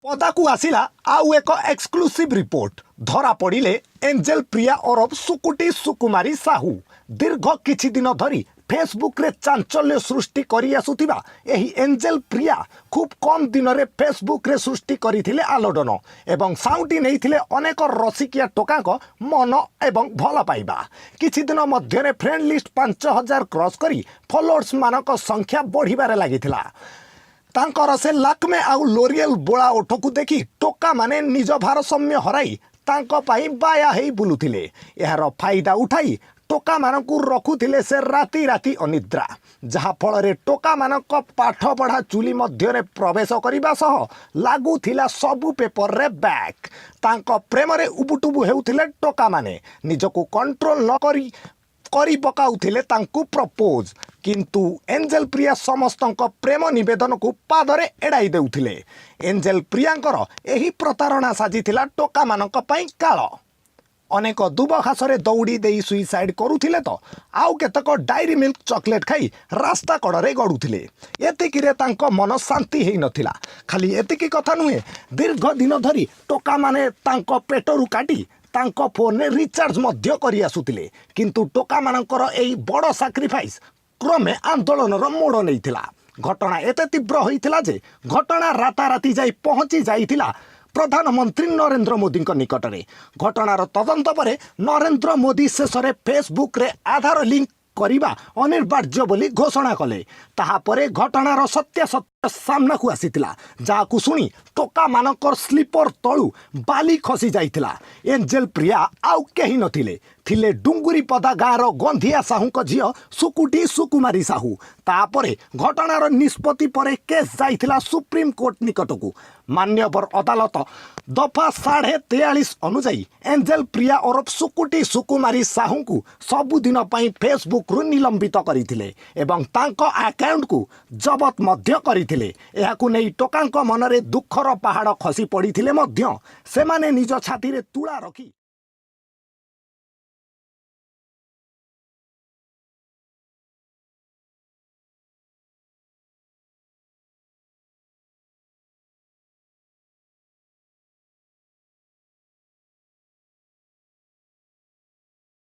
पदाकू आसिला आउ एक exclusive report धरा पड़िले एंजेल प्रिया ओरफ सुकुटी सुकुमारी साहू दीर्घ किछि दिन धरी फेसबुक रे चांचल्य सृष्टि करि आसुथिबा एही एंजेल प्रिया खूब कम दिन रे फेसबुक रे सृष्टि करिथिले आलोडन एवं साउंटी नैथिले अनेक रसिकिया टोकाक मन एवं भल पाइबा किछि दिन मध्य रे फ्रेंड लिस्ट 5000 क्रॉस करी फॉलोअर्स मानक संख्या बढ़िबारे लागिथिला। तांकर से लाक्मे आउ लोरियल बोला ओठकू देखि टोका माने निज भारसाम्य हराई तांको पाई बाया हेई बुलुथिले। एहार फायदा उठाई टोका मानकू रखुथिले से राति राति अनिद्रा जहा फल रे टोका मानक पाठ पढ़ा चुली मध्य रे प्रवेश करिबा सह लागुथिला सबु पेपर रे बैक तांको प्रेम रे उबुटुबु हेउथिले टोका माने निजको कंट्रोल न करी पकाउथिले तांकू प्रपोज किंतु एंजेल प्रिया समस्तंक प्रेम निवेदन को पादरे एड़ाई देउथिले। एंजेल प्रियांकर एही प्रतारणा साजिथिला टोका मानक पई काल अनेक दुबघासरे दौड़ी देई सुइसाइड करुथिले तो आउ केतक डायरी मिल्क चॉकलेट खाई रास्ता कड़े गड़ुथिले। एतिकिरे तांको मन शांति हेई नथिला। खाली एतिकी कथा नुहे दीर्घ दिन धरी टोका माने तांको पेटरू काटी तांको फोन ने रिचार्ज मध्य करि आसुथिले किंतु टोका मानकर एही बड़ सैक्रिफाइस क्रमे आंदोलन मोड़ नहीं। घटना एते तीव्र होइथिला जे घटना राताराति जाई पहुंची जाइथिला प्रधानमंत्री नरेंद्र मोदी निकटरे। घटनार तदंत परे नरेंद्र मोदी शेषरे फेसबुक रे आधार लिंक करिबा अनिवार्य बोली घोषणा कले। ताहापरे घटनार सत्य सामना को आसीथिला जाकू सुनी टोका मानकर स्लीपर तळु बाली खसी जाइथिला। एंजेल प्रिया आउ केही नथिले थिले डुंगुरी पदा गाँर गंधिया साहू झील सुकुटी सुकुमारी साहू। तापरे घटनार निष्पत्ति परे केस जाइथिला सुप्रीम कोर्ट निकटकू। मान्यवर अदालत दफा 43.5 अनुजाई एंजेल प्रिया ओरफ सुकुटी सुकुमारी साहू को सबुदिन पई फेसबुक रु निलंबित करिथिले एवं तांको अकाउंट को जबत मध्य करिथिले। एहाकू नै टोकांक मनरे दुखर पहाड़ खसी पड़िथिले मध्य सेमाने निज छाती रे तुला रखी